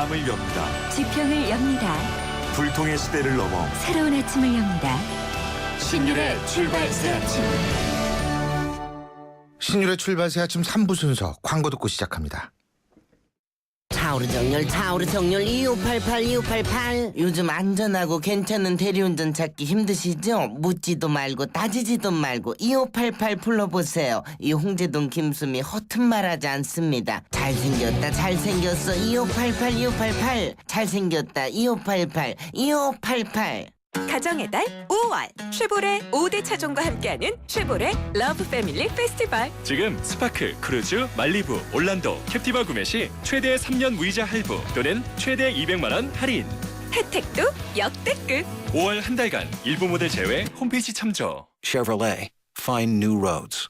마음을 엽니다. 지평을 엽니다. 불통의 시대를 넘어 새로운 아침을 엽니다. 신율의 출발 새 아침. 신율의 출발 새 아침 3부 순서 광고 듣고 시작합니다. 차오르 정렬 2588 요즘 안전하고 괜찮은 대리운전 찾기 힘드시죠? 묻지도 말고 따지지도 말고 2588 불러보세요. 이 홍제동 김수미 허튼 말하지 않습니다. 잘생겼어 2588 잘생겼다 2588 가정의 달 5월 쉐보레 5대 차종과 함께하는 쉐보레 러브 패밀리 페스티벌. 지금 스파크, 크루즈, 말리부, 올란도, 캡티바 구매 시 최대 3년 무이자 할부 또는 최대 200만 원 할인. 혜택도 역대급. 5월 한 달간 일부 모델 제외 홈페이지 참조. Chevrolet. Find new roads.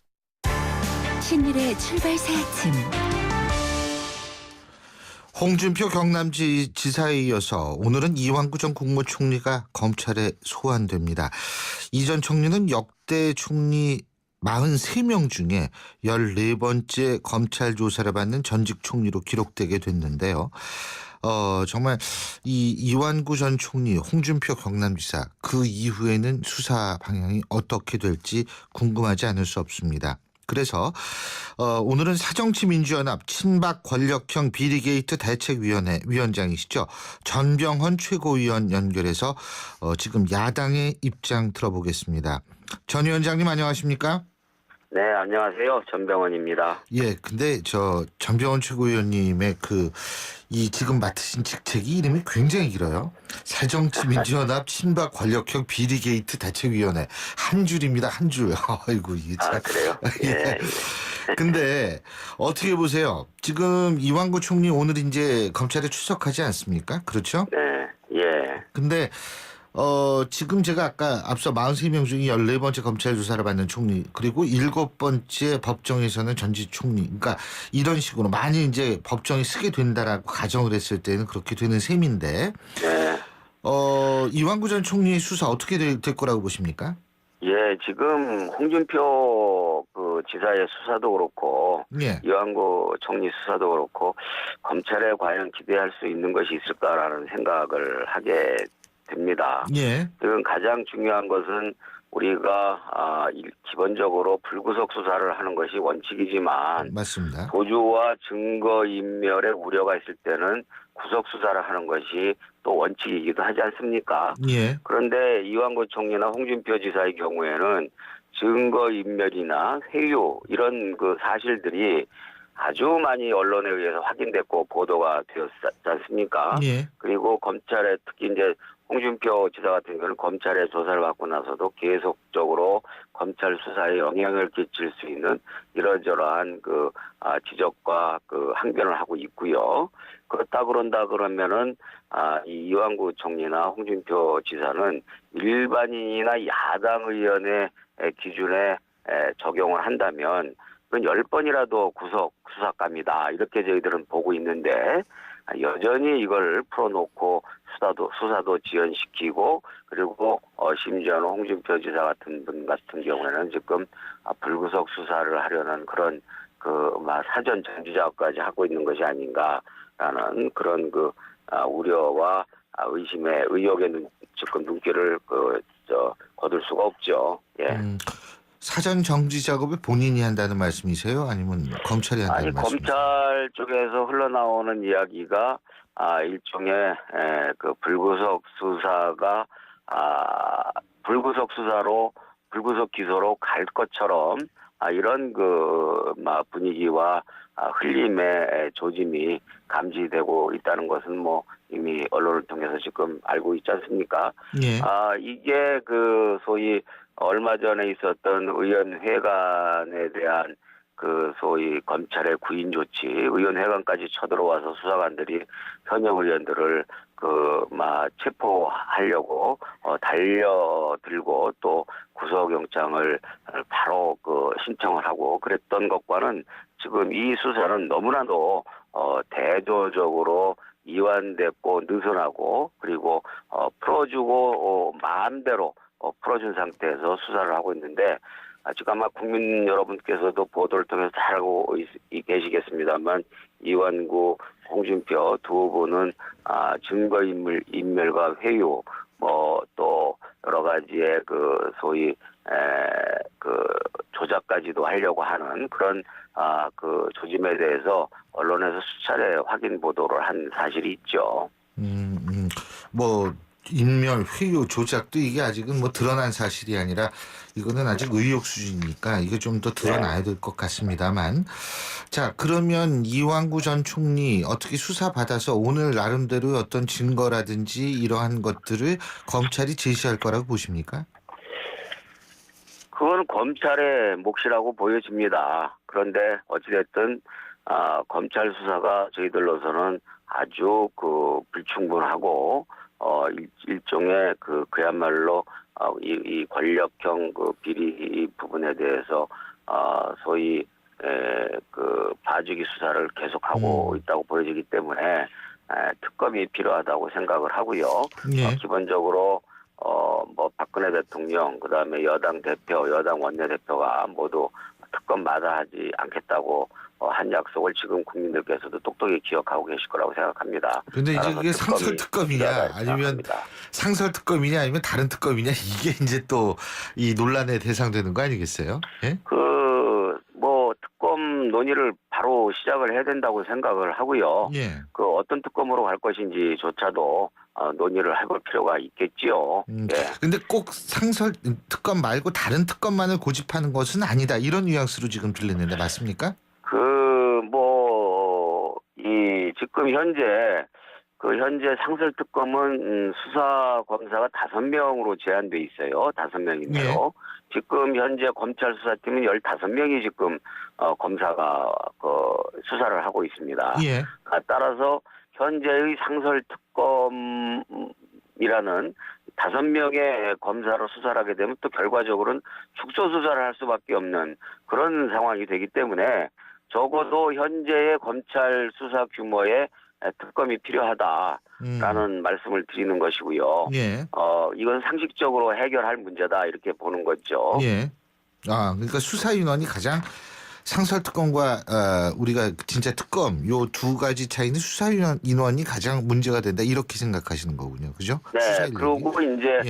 신율의 출발 새 아침. 홍준표 경남지사에 이어서 오늘은 이완구 전 국무총리가 검찰에 소환됩니다. 이 전 총리는 역대 총리 43명 중에 14번째 검찰 조사를 받는 전직 총리로 기록되게 됐는데요. 정말 이 이완구 전 총리, 홍준표 경남지사 그 이후에는 수사 방향이 어떻게 될지 궁금하지 않을 수 없습니다. 그래서 오늘은 사정치민주연합 친박 권력형 비리게이트 대책위원회 위원장이시죠. 전병헌 최고위원 연결해서 지금 야당의 입장 들어보겠습니다. 전 위원장님 안녕하십니까? 네, 안녕하세요. 전병헌입니다. 예, 근데 전병헌 최고위원님의 이 지금 맡으신 직책이 이름이 굉장히 길어요. 새정치민주연합 친박 권력형 비리게이트 대책위원회 한 줄입니다, 한 줄. 아이고 이게 참. 아, 그래요? 예. 근데 어떻게 보세요? 지금 이완구 총리 오늘 이제 검찰에 출석하지 않습니까? 그렇죠? 네, 예. 근데 지금 제가 아까 앞서 43명 중에 14번째 검찰 조사를 받는 총리 그리고 7번째 법정에서는 전직 총리 그러니까 이런 식으로 많이 이제 법정이 쓰게 된다라고 가정을 했을 때는 그렇게 되는 셈인데 네. 이완구 전 총리의 수사 어떻게 될 거라고 보십니까? 예, 지금 홍준표 지사의 수사도 그렇고 예. 이완구 총리 수사도 그렇고 검찰에 과연 기대할 수 있는 것이 있을까라는 생각을 하게 됩니다. 예. 지금 가장 중요한 것은 우리가 기본적으로 불구속 수사를 하는 것이 원칙이지만 맞습니다. 도주와 증거 인멸에 우려가 있을 때는 구속 수사를 하는 것이 또 원칙이기도 하지 않습니까? 예. 그런데 이완구 총리나 홍준표 지사의 경우에는 증거 인멸이나 회유 이런 사실들이 아주 많이 언론에 의해서 확인됐고 보도가 되었지 않습니까? 예. 그리고 검찰에 특히 이제 홍준표 지사 같은 경우는 검찰의 조사를 받고 나서도 계속적으로 검찰 수사에 영향을 끼칠 수 있는 이러저러한 지적과 항변을 하고 있고요. 그렇다 그러면은 이 이완구 총리나 홍준표 지사는 일반인이나 야당 의원의 기준에 적용을 한다면 그건 10번이라도 구속 수사감이다. 이렇게 저희들은 보고 있는데 여전히 이걸 풀어놓고 수사도 지연시키고 그리고 심지어는 홍준표 지사 같은 분 같은 경우에는 지금 불구속 수사를 하려는 그런 사전 전주작업까지 하고 있는 것이 아닌가라는 그런 우려와 의혹의 지금 눈길을 거둘 수가 없죠. 예. 사전 정지 작업을 본인이 한다는 말씀이세요? 아니면 검찰이 한다는 말씀이세요? 검찰 쪽에서 흘러나오는 이야기가 일종의 불구속 수사가 불구속 수사로 불구속 기소로 갈 것처럼 이런 분위기와 흘림의 조짐이 감지되고 있다는 것은 이미 언론을 통해서 지금 알고 있지 않습니까? 예. 이게 소위 얼마 전에 있었던 의원회관에 대한 소위 검찰의 구인 조치, 의원회관까지 쳐들어와서 수사관들이 현역 의원들을 체포하려고 달려들고 또 구속영장을 바로 신청을 하고 그랬던 것과는 지금 이 수사는 너무나도 대조적으로 이완됐고 느슨하고 그리고 풀어주고 마음대로 풀어준 상태에서 수사를 하고 있는데 지금 아마 국민 여러분께서도 보도를 통해서 잘 알고 계시겠습니다만 이완구 홍준표 두 후보는 증거인멸과 회유, 또 여러 가지의 그 소위 그 조작까지도 하려고 하는 그런 그 조짐에 대해서 언론에서 수차례 확인 보도를 한 사실이 있죠. 뭐 인멸, 회유, 조작도 이게 아직은 뭐 드러난 사실이 아니라 이거는 아직 의혹 수준이니까 이게 좀 더 드러나야 될 것 같습니다만. 자, 그러면 이완구 전 총리 어떻게 수사받아서 오늘 나름대로 어떤 증거라든지 이러한 것들을 검찰이 제시할 거라고 보십니까? 그건 검찰의 몫이라고 보여집니다. 그런데 어찌됐든 검찰 수사가 저희들로서는 아주 그 불충분하고 일종의 그야말로 이 권력형 그 비리 부분에 대해서 소위 그 봐주기 수사를 계속하고 있다고 보여지기 때문에 특검이 필요하다고 생각을 하고요. 예. 기본적으로 뭐 박근혜 대통령 그다음에 여당 대표, 여당 원내대표가 모두 특검 마다하지 않겠다고 한 약속을 지금 국민들께서도 똑똑히 기억하고 계실 거라고 생각합니다. 근데 이제 그게 상설 특검이냐 아니면 상설 특검이냐 아니면 다른 특검이냐 이게 이제 또 이 논란의 대상되는 거 아니겠어요? 예? 뭐 특검 논의를 바로 시작을 해야 된다고 생각을 하고요. 예. 그 어떤 특검으로 갈 것인지조차도 논의를 해볼 필요가 있겠지요. 예. 근데 꼭 상설 특검 말고 다른 특검만을 고집하는 것은 아니다. 이런 뉘앙스로 지금 들리는데 맞습니까? 지금 현재 상설 특검은 수사 검사가 5명으로 제한돼 있어요. 5명인데요. 예. 지금 현재 검찰 수사팀은 15명이 지금 검사가 수사를 하고 있습니다. 예. 따라서 현재의 상설 특검이라는 5명의 검사로 수사를 하게 되면 또 결과적으로는 축소 수사를 할 수밖에 없는 그런 상황이 되기 때문에 적어도 현재의 검찰 수사 규모의 특검이 필요하다라는 말씀을 드리는 것이고요. 예. 이건 상식적으로 해결할 문제다 이렇게 보는 거죠. 예. 그러니까 수사 인원이 가장 상설 특검과 우리가 진짜 특검 요 두 가지 차이는 수사 인원이 가장 문제가 된다 이렇게 생각하시는 거군요, 그죠? 네. 그리고 이제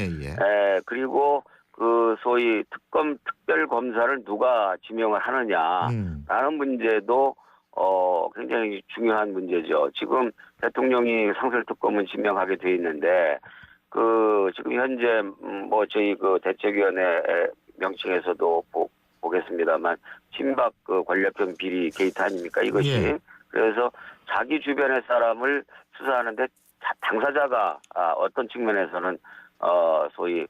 그리고 그 소위 특검 특별 검사를 누가 지명을 하느냐라는 문제도 굉장히 중요한 문제죠. 지금 대통령이 상설 특검은 지명하게 돼 있는데 지금 현재 뭐 저희 그 대책위원회 명칭에서도 보겠습니다만 친박 그 권력형 비리 게이트 아닙니까 이것이. 예. 그래서 자기 주변의 사람을 수사하는데 당사자가 어떤 측면에서는 소위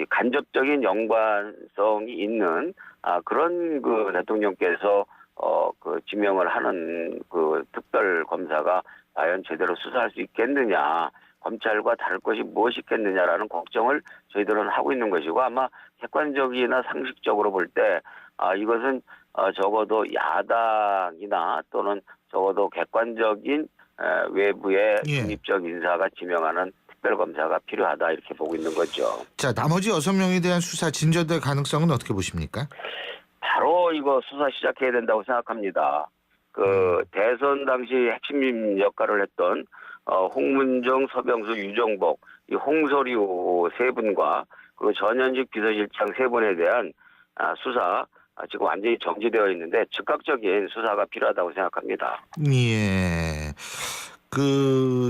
간접적인 연관성이 있는 그런 그 대통령께서 그 지명을 하는 그 특별 검사가 과연 제대로 수사할 수 있겠느냐, 검찰과 다를 것이 무엇이 있겠느냐라는 걱정을 저희들은 하고 있는 것이고 아마 객관적이나 상식적으로 볼 때 이것은 적어도 야당이나 또는 적어도 객관적인 외부의 중립적 인사가 지명하는 특별검사가 필요하다 이렇게 보고 있는 거죠. 자, 나머지 6명에 대한 수사 진전될 가능성은 어떻게 보십니까? 바로 이거 수사 시작해야 된다고 생각합니다. 대선 당시 핵심 역할을 했던 홍문정, 서병수, 유정복, 이 홍소리우 3분과 그 전현직 비서실장 3분에 대한 수사 지금 완전히 정지되어 있는데 즉각적인 수사가 필요하다고 생각합니다. 예.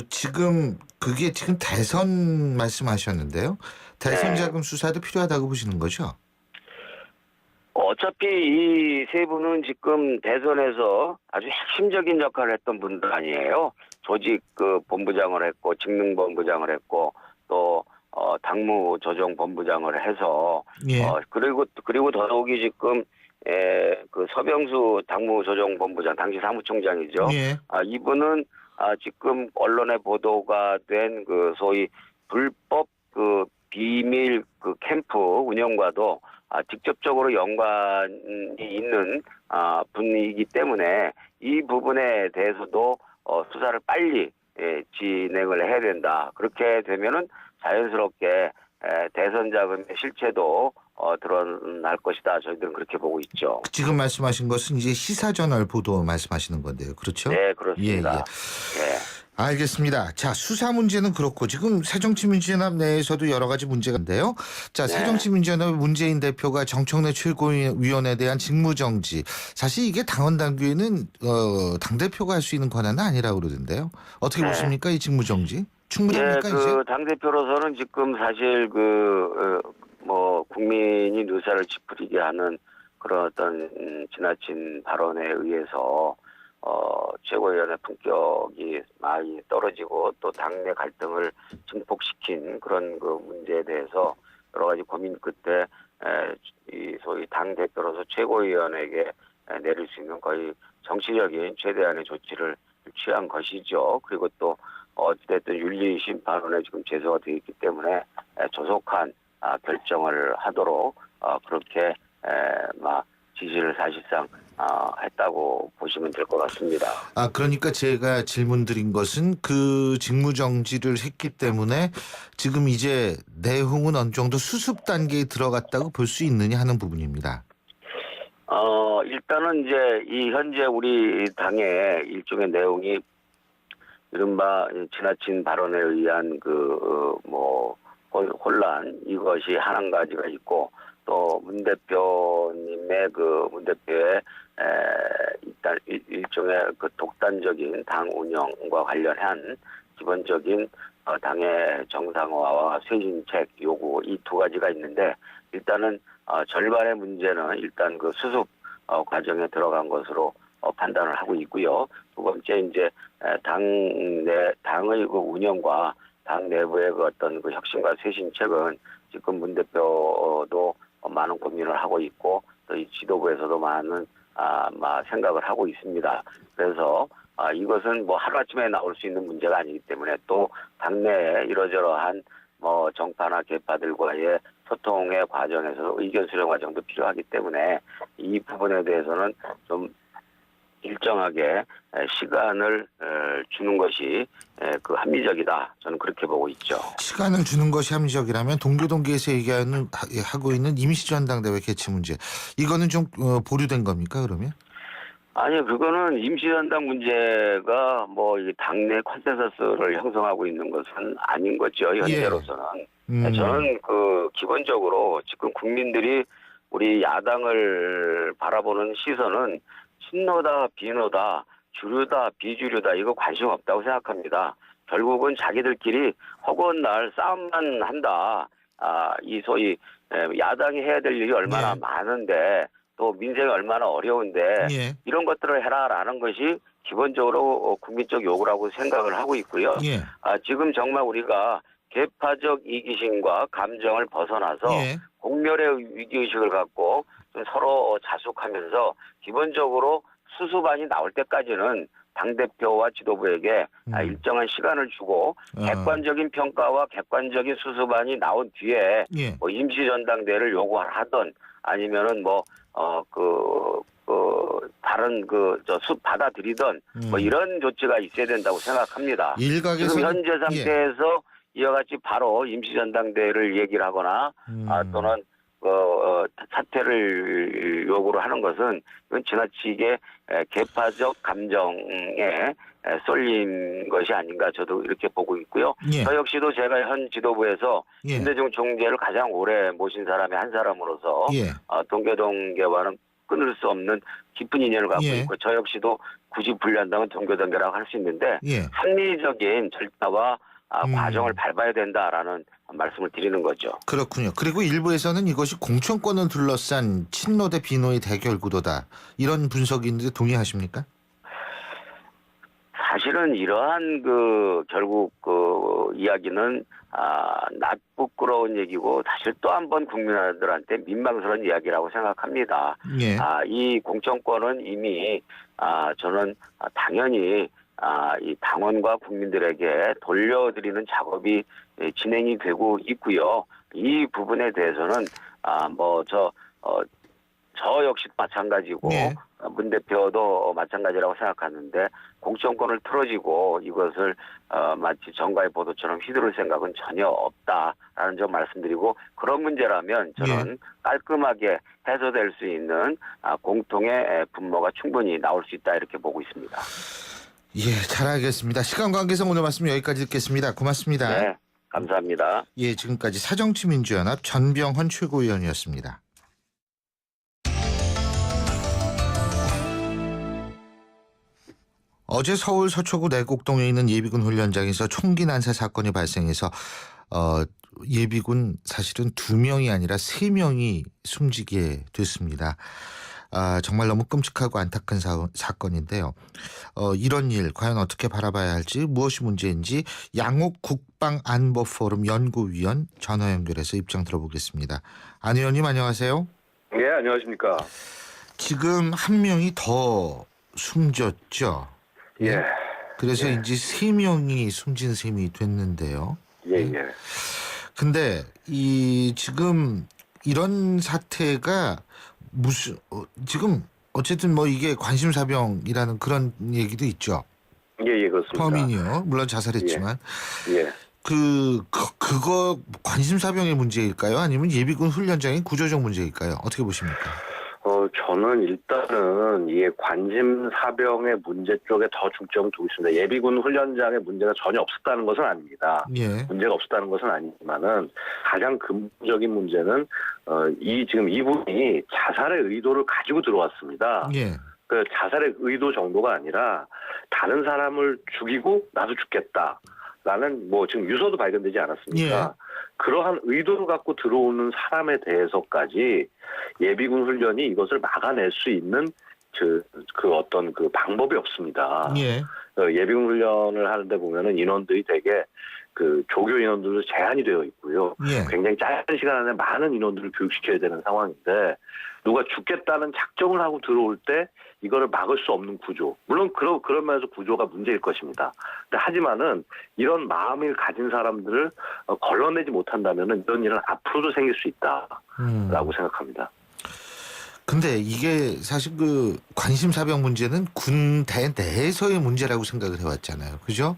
지금 그게 지금 대선 말씀하셨는데요. 대선 자금 수사도 필요하다고 보시는 거죠? 어차피 이 3분은 지금 대선에서 아주 핵심적인 역할을 했던 분들 아니에요. 조직 본부장을 했고 직능본부장을 했고 또 당무조정본부장을 해서 그리고 더더욱이 지금 그 서병수 당무조정본부장 당시 사무총장이죠. 이분은 지금 언론에 보도가 된 그 소위 불법 비밀 캠프 운영과도 직접적으로 연관이 있는 분이기 때문에 이 부분에 대해서도 수사를 빨리 진행을 해야 된다. 그렇게 되면은 자연스럽게 대선 자금의 실체도 드러날 것이다. 저희들은 그렇게 보고 있죠. 지금 말씀하신 것은 이제 시사저널 보도 말씀하시는 건데요. 그렇죠? 네, 그렇습니다. 예. 예. 알겠습니다. 자, 수사 문제는 그렇고 지금 새정치민주연합 내에서도 여러 가지 문제가 있는데요. 자, 네. 새정치민주연합 문재인 대표가 정청래 최고위원에 대한 직무정지. 사실 이게 당원 당규에는 당대표가 할 수 있는 권한은 아니라고 그러던데요. 어떻게 네. 보십니까? 이 직무정지? 예, 충분합니까 이제? 그 당대표로서는 지금 사실 국민이 누사를 찌푸리게 하는 그런 어떤 지나친 발언에 의해서 최고위원회 품격이 많이 떨어지고 또 당내 갈등을 증폭시킨 그런 그 문제에 대해서 여러 가지 고민 끝에 이 소위 당 대표로서 최고위원에게 내릴 수 있는 거의 정치적인 최대한의 조치를 취한 것이죠. 그리고 또 어찌됐든 윤리심판원에 지금 제소가 되어 있기 때문에 조속한 결정을 하도록 그렇게 지시를 사실상 했다고 보시면 될 것 같습니다. 그러니까 제가 질문드린 것은 그 직무정지를 했기 때문에 지금 이제 내용은 어느 정도 수습 단계에 들어갔다고 볼 수 있느냐 하는 부분입니다. 일단은 이제 이 현재 우리 당의 일종의 내용이 이른바 지나친 발언에 의한 혼란 이것이 한 가지가 있고 또 문 대표의 일단 일종의 그 독단적인 당 운영과 관련한 기본적인 당의 정상화와 쇄신책 요구 이 두 가지가 있는데 일단은 절반의 문제는 일단 그 수습 과정에 들어간 것으로 판단을 하고 있고요. 두 번째 이제 당의 그 운영과 당 내부의 그 어떤 그 혁신과 쇄신책은 지금 문 대표도 많은 고민을 하고 있고 또 이 지도부에서도 많은 생각을 하고 있습니다. 그래서 이것은 하루아침에 나올 수 있는 문제가 아니기 때문에 또 당내에 이러저러한 정파나 계파들과의 소통의 과정에서 의견 수렴 과정도 필요하기 때문에 이 부분에 대해서는 좀 일정하게 시간을 주는 것이 그 합리적이다. 저는 그렇게 보고 있죠. 시간을 주는 것이 합리적이라면 동교동계에서 하고 있는 임시전당대회 개최 문제 이거는 좀 보류된 겁니까 그러면? 아니요, 그거는 임시전당 문제가 이 당내 컨센서스를 형성하고 있는 것은 아닌 거죠. 현재로서는. 저는 기본적으로 지금 국민들이 우리 야당을 바라보는 시선은 친노다, 비노다, 주류다, 비주류다 이거 관심 없다고 생각합니다. 결국은 자기들끼리 허구한 날 싸움만 한다. 이 소위 야당이 해야 될 일이 얼마나 많은데 또 민생이 얼마나 어려운데 이런 것들을 해라라는 것이 기본적으로 국민적 요구라고 생각을 하고 있고요. 지금 정말 우리가 계파적 이기심과 감정을 벗어나서 공멸의 위기의식을 갖고 좀 서로 자숙하면서 기본적으로 수습안이 나올 때까지는 당대표와 지도부에게 일정한 시간을 주고 객관적인 평가와 객관적인 수습안이 나온 뒤에 임시전당대회를 요구하던 아니면은 다른 숲 받아들이던 이런 조치가 있어야 된다고 생각합니다. 지금 현재 상태에서 이와 같이 바로 임시전당대회를 얘기를 하거나 또는 사퇴를 요구를 하는 것은 이건 지나치게 계파적 감정에 쏠린 것이 아닌가 저도 이렇게 보고 있고요. 저 역시도 제가 현 지도부에서 김대중 총재를 가장 오래 모신 사람의 한 사람으로서 동교동계와는 끊을 수 없는 깊은 인연을 갖고 있고 저 역시도 굳이 분류한다면 동교동계라고 할 수 있는데 합리적인 절차와 과정을 밟아야 된다라는 말씀을 드리는 거죠. 그렇군요. 그리고 일부에서는 이것이 공천권을 둘러싼 친노 대 비노의 대결 구도다. 이런 분석이 있는데 동의하십니까? 사실은 이러한 결국 이야기는 낯부끄러운 얘기고 사실 또 한 번 국민들한테 민망스러운 이야기라고 생각합니다. 이 공천권은 이미 저는 당연히 이 당원과 국민들에게 돌려드리는 작업이 진행이 되고 있고요. 이 부분에 대해서는 저 역시 마찬가지고 예. 문 대표도 마찬가지라고 생각하는데 공천권을 틀어지고 이것을 마치 정가의 보도처럼 휘두를 생각은 전혀 없다라는 점 말씀드리고 그런 문제라면 저는 깔끔하게 해소될 수 있는 공통의 분모가 충분히 나올 수 있다 이렇게 보고 있습니다. 예, 잘 알겠습니다. 시간 관계상 오늘 말씀 여기까지 듣겠습니다. 고맙습니다. 네, 감사합니다. 예, 지금까지 사정치민주연합 전병헌 최고위원이었습니다. 어제 서울 서초구 내곡동에 있는 예비군 훈련장에서 총기 난사 사건이 발생해서 예비군 사실은 2명이 아니라 3명이 숨지게 됐습니다. 정말 너무 끔찍하고 안타까운 사건인데요. 이런 일 과연 어떻게 바라봐야 할지 무엇이 문제인지 양옥 국방안보포럼 연구위원 전화 연결해서 입장 들어보겠습니다. 안 의원님 안녕하세요. 네, 안녕하십니까. 지금 한 명이 더 숨졌죠. 예. 그래서 이제 3명이 숨진 셈이 됐는데요. 예. 근데 지금 이런 사태가 지금 어쨌든 뭐 이게 관심사병이라는 그런 얘기도 있죠. 예, 그렇습니다. 범인이요. 물론 자살했지만. 예. 그거 관심사병의 문제일까요? 아니면 예비군 훈련장의 구조적 문제일까요? 어떻게 보십니까? 저는 일단은 이 관심사병의 문제 쪽에 더 중점을 두고 있습니다. 예비군 훈련장에 문제가 전혀 없었다는 것은 아닙니다. 예. 문제가 없었다는 것은 아니지만은 가장 근본적인 문제는 지금 이분이 자살의 의도를 가지고 들어왔습니다. 예. 그 자살의 의도 정도가 아니라 다른 사람을 죽이고 나도 죽겠다라는 뭐 지금 유서도 발견되지 않았습니까? 예. 그러한 의도를 갖고 들어오는 사람에 대해서까지 예비군 훈련이 이것을 막아낼 수 있는 그 어떤 그 방법이 없습니다. 예. 예비군 훈련을 하는데 보면은 인원들이 되게 그 조교 인원들도 제한이 되어 있고요. 예. 굉장히 짧은 시간 안에 많은 인원들을 교육시켜야 되는 상황인데 누가 죽겠다는 작정을 하고 들어올 때 이거를 막을 수 없는 구조. 물론 그런 면에서 구조가 문제일 것입니다. 근데 하지만은 이런 마음을 가진 사람들을 걸러내지 못한다면은 이런 일은 앞으로도 생길 수 있다라고 생각합니다. 근데 이게 사실 그 관심사병 문제는 군대 내에서의 문제라고 생각을 해왔잖아요. 그죠?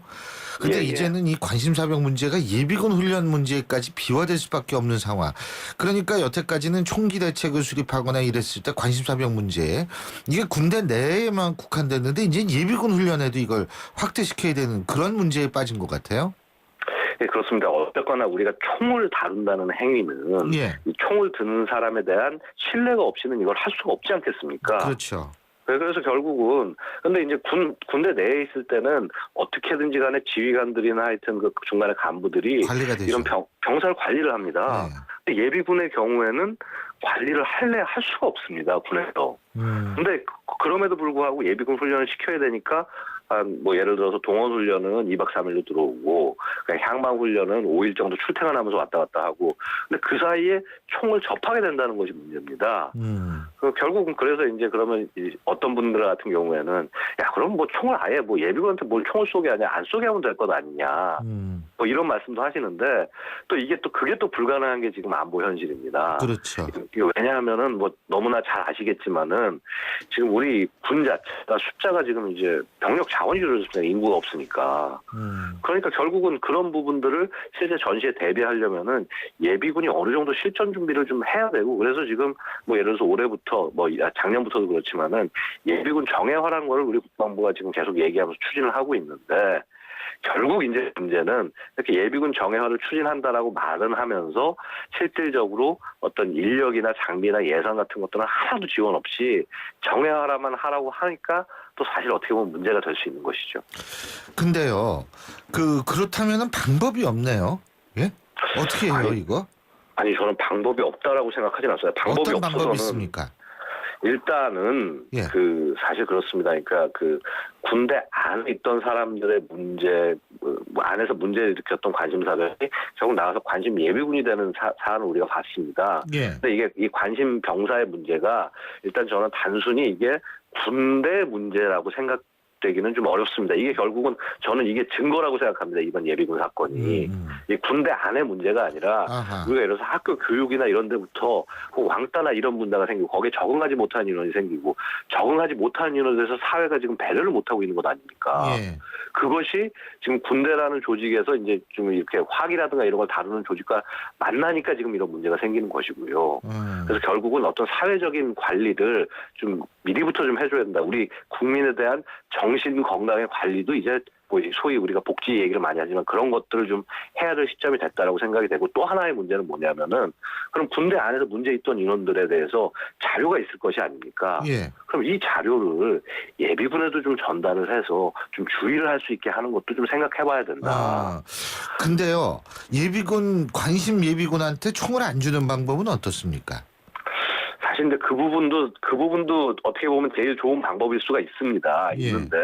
근데 예. 이제는 이 관심사병 문제가 예비군 훈련 문제까지 비화될 수밖에 없는 상황. 그러니까 여태까지는 총기 대책을 수립하거나 이랬을 때 관심사병 문제 이게 군대 내에만 국한됐는데 이제 예비군 훈련에도 이걸 확대시켜야 되는 그런 문제에 빠진 것 같아요. 예, 그렇습니다. 어쨌거나 우리가 총을 다룬다는 행위는 예. 이 총을 드는 사람에 대한 신뢰가 없이는 이걸 할 수가 없지 않겠습니까? 그렇죠. 그래서 결국은 근데 이제 군대 내에 있을 때는 어떻게든지 간에 지휘관들이나 하여튼 그 중간에 간부들이 관리가 되죠. 이런 병사를 관리를 합니다. 네. 근데 예비군의 경우에는 관리를 할 수가 없습니다. 군에서. 근데 그럼에도 불구하고 예비군 훈련을 시켜야 되니까 뭐 예를 들어서 동원 훈련은 2박 3일로 들어오고 향방 훈련은 5일 정도 출퇴근하면서 왔다 갔다 하고 근데 그 사이에 총을 접하게 된다는 것이 문제입니다. 결국은 그래서 이제 그러면 어떤 분들 같은 경우에는 야 그럼 뭐 총을 아예 뭐 예비군한테 뭘 총을 쏘게 하냐 안 쏘게 하면 될 것 아니냐 뭐 이런 말씀도 하시는데 또 그게 또 불가능한 게 지금 안보 현실입니다. 그렇죠. 왜냐하면은 뭐 너무나 잘 아시겠지만은 지금 우리 군 자체가 숫자가 지금 이제 병력 자원이 줄어들었습니다. 인구가 없으니까. 그러니까 결국은 그런 부분들을 실제 전시에 대비하려면은 예비군이 어느 정도 실전 준비를 좀 해야 되고 그래서 지금 뭐 예를 들어서 올해부터 뭐 작년부터도 그렇지만은 예비군 정예화라는 걸 우리 국방부가 지금 계속 얘기하면서 추진을 하고 있는데 결국 이제 문제는 이렇게 예비군 정예화를 추진한다라고 말은 하면서 실질적으로 어떤 인력이나 장비나 예산 같은 것들은 하나도 지원 없이 정예화라만 하라고 하니까 또 사실 어떻게 보면 문제가 될 수 있는 것이죠. 근데요, 그렇다면은 방법이 없네요. 예? 어떻게 해요, 이거? 아니 저는 방법이 없다라고 생각하진 않아요. 방법이 어떤 없어서는 방법이 있습니까? 일단은 예. 사실 그렇습니다. 그러니까 군대 안에 있던 사람들의 문제 뭐 안에서 문제를 일으켰던 관심사들이 결국 나가서 관심 예비군이 되는 사안을 우리가 봤습니다. 예. 근데 이게 이 관심 병사의 문제가 일단 저는 단순히 이게 군대 문제라고 납득되기는 좀 어렵습니다. 이게 결국은 저는 이게 증거라고 생각합니다. 이번 예비군 사건이. 이 군대 안의 문제가 아니라 아하. 우리가 예를 들어서 학교 교육이나 이런 데부터 그 왕따나 이런 문제가 생기고 거기에 적응하지 못하는 인원이 생기고 적응하지 못하는 인원에 대해서 사회가 지금 배려를 못하고 있는 것 아닙니까? 예. 그것이 지금 군대라는 조직에서 이제 좀 이렇게 화기라든가 이런 걸 다루는 조직과 만나니까 지금 이런 문제가 생기는 것이고요. 그래서 결국은 어떤 사회적인 관리를 좀 미리부터 좀 해줘야 된다. 우리 국민에 대한 정신 건강의 관리도 이제 뭐 소위 우리가 복지 얘기를 많이 하지만 그런 것들을 좀 해야 될 시점이 됐다라고 생각이 되고 또 하나의 문제는 뭐냐면은 그럼 군대 안에서 문제 있던 인원들에 대해서 자료가 있을 것이 아닙니까? 예. 그럼 이 자료를 예비군에도 좀 전달을 해서 좀 주의를 할 수 있게 하는 것도 좀 생각해 봐야 된다. 아, 근데요, 관심 예비군한테 총을 안 주는 방법은 어떻습니까? 사실 근데 그 부분도 어떻게 보면 제일 좋은 방법일 수가 있습니다. 예. 있는데.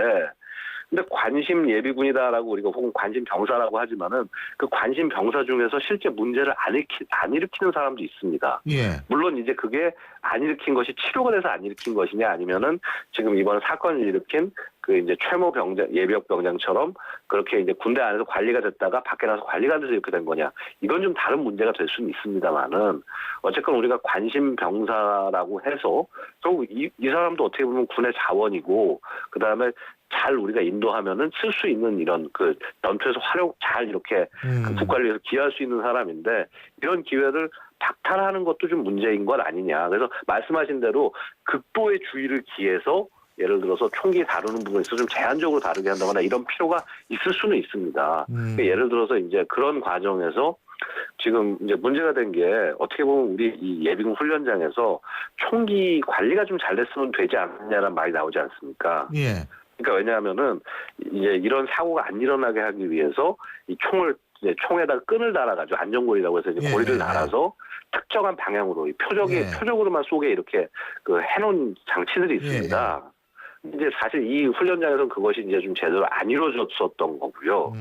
근데 관심 예비군이다라고 우리가 혹은 관심 병사라고 하지만은 그 관심 병사 중에서 실제 문제를 안 일으키는 사람도 있습니다. 예. 물론 이제 그게 안 일으킨 것이 치료가 돼서 안 일으킨 것이냐 아니면은 지금 이번 사건을 일으킨 그 이제 최모 병장, 예비역 병장처럼 그렇게 이제 군대 안에서 관리가 됐다가 밖에 나서 관리가 안 돼서 이렇게 된 거냐. 이건 좀 다른 문제가 될 수는 있습니다만은 어쨌건 우리가 관심 병사라고 해서 결국 이 사람도 어떻게 보면 군의 자원이고 그 다음에 잘 우리가 인도하면은 쓸 수 있는 이런 그 전투에서 잘 이렇게 그 국가를 위해서 기여할 수 있는 사람인데 이런 기회를 박탈하는 것도 좀 문제인 건 아니냐. 그래서 말씀하신 대로 극도의 주의를 기해서 예를 들어서 총기 다루는 부분에 있어서 좀 제한적으로 다루게 한다거나 이런 필요가 있을 수는 있습니다. 그러니까 예를 들어서 이제 그런 과정에서 지금 이제 문제가 된 게 어떻게 보면 우리 이 예비군 훈련장에서 총기 관리가 좀 잘 됐으면 되지 않느냐라는 말이 나오지 않습니까? 예. 그러니까 왜냐하면은 이제 이런 사고가 안 일어나게 하기 위해서 이 총을 이제 총에다가 끈을 달아가지고 안전고리라고 해서 이제 예, 고리를 예, 달아서 특정한 방향으로 이 표적으로만 쏘게 이렇게 그 해놓은 장치들이 있습니다. 이제 사실 이 훈련장에서는 그것이 이제 좀 제대로 안 이루어졌었던 거고요.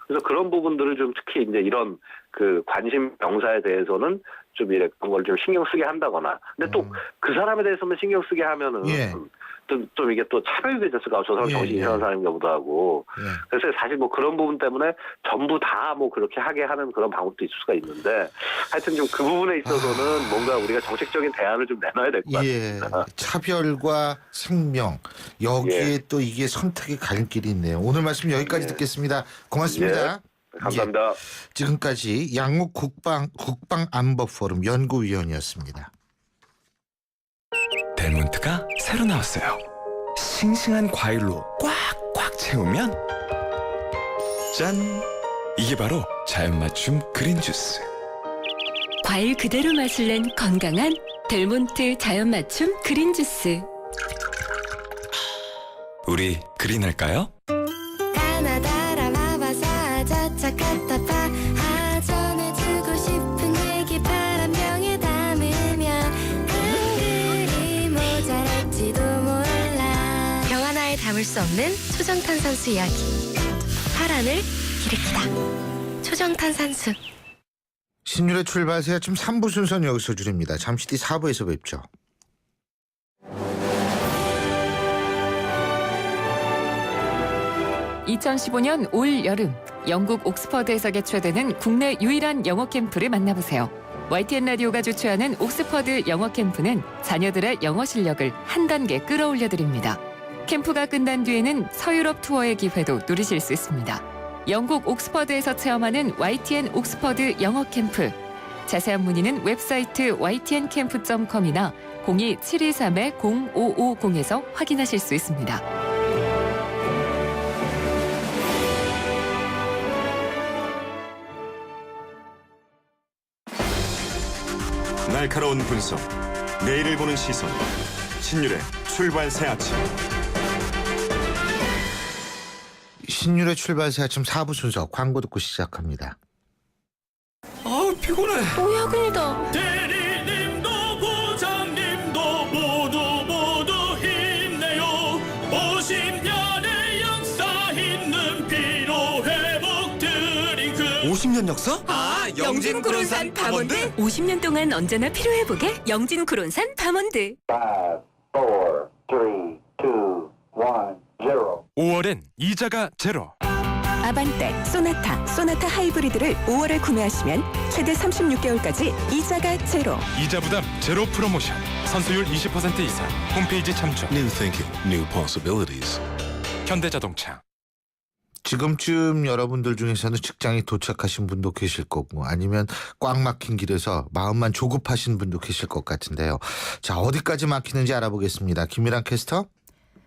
그래서 그런 부분들을 좀 특히 이제 이런 그 관심 병사에 대해서는 좀 이런 걸 좀 신경 쓰게 한다거나. 근데 또 그 사람에 대해서만 신경 쓰게 하면은 예. 좀 이게 또 차별이 됐을까? 저 사람 예, 정신이 예. 이상한 사람인가 보다 하고. 예. 그래서 사실 뭐 그런 부분 때문에 전부 다 뭐 그렇게 하게 하는 그런 방법도 있을 수가 있는데 하여튼 좀 그 부분에 있어서는 뭔가 우리가 정책적인 대안을 좀 내놔야 될 것 같습니다. 예. 차별과 생명 여기에 또 이게 선택의 갈림길이 있네요. 오늘 말씀 여기까지 듣겠습니다. 고맙습니다. 감사합니다. 예. 지금까지 양욱 국방안보포럼 연구위원이었습니다. 델몬트가 새로 나왔어요. 싱싱한 과일로 꽉꽉 채우면 짠! 이게 바로 자연 맞춤 그린 주스. 과일 그대로 맛을 낸 건강한 델몬트 자연 맞춤 그린 주스. 우리 그린 할까요? 가나다라 마바사 자차카타파 전해주고 싶은 얘기 바람 병에 담으면 한글이 모자랄지도 몰라. 병 하나에 담을 수 없는 초정탄산수 이야기. 파란을 일으키다. 초정탄산수. 신율의 출발새 아침 3부 순서는 여기서 줄입니다. 잠시 뒤 4부에서 뵙죠. (2015년) 올 여름 영국 옥스퍼드에서 개최되는 국내 유일한 영어 캠프를 만나보세요. YTN 라디오가 주최하는 옥스퍼드 영어 캠프는 자녀들의 영어 실력을 한 단계 끌어올려 드립니다. 캠프가 끝난 뒤에는 서유럽 투어의 기회도 누리실 수 있습니다. 영국 옥스퍼드에서 체험하는 YTN 옥스퍼드 영어 캠프. 자세한 문의는 웹사이트 ytncamp.com이나 02-723-0550에서 확인하실 수 있습니다. 날카로운 분석, 내일을 보는 시선, 신율의 출발새 아침. 신율의 출발새 아침 4부 순서 광고 듣고 시작합니다. 피곤해. 또 야근이다. 대리님도 부장님도 모두 힘내요. 50년의 역사 있는 피로회복 드링크. 50년 역사? 영진 구론산 밤원드. 50년 동안 언제나 피로회복에 영진 구론산 밤원드. 5, 4, 3, 2, 1, 5월엔 이자가 제로. 아반떼, 소나타 하이브리드를 5월에 구매하시면 최대 36개월까지 이자가 제로. 이자 부담 제로 프로모션. 선수율 20% 이상. 홈페이지 참조. New thinking, new possibilities. 현대자동차. 지금쯤 여러분들 중에서는 직장에 도착하신 분도 계실 거고 아니면 꽉 막힌 길에서 마음만 조급하신 분도 계실 것 같은데요. 자, 어디까지 막히는지 알아보겠습니다. 김미란 캐스터.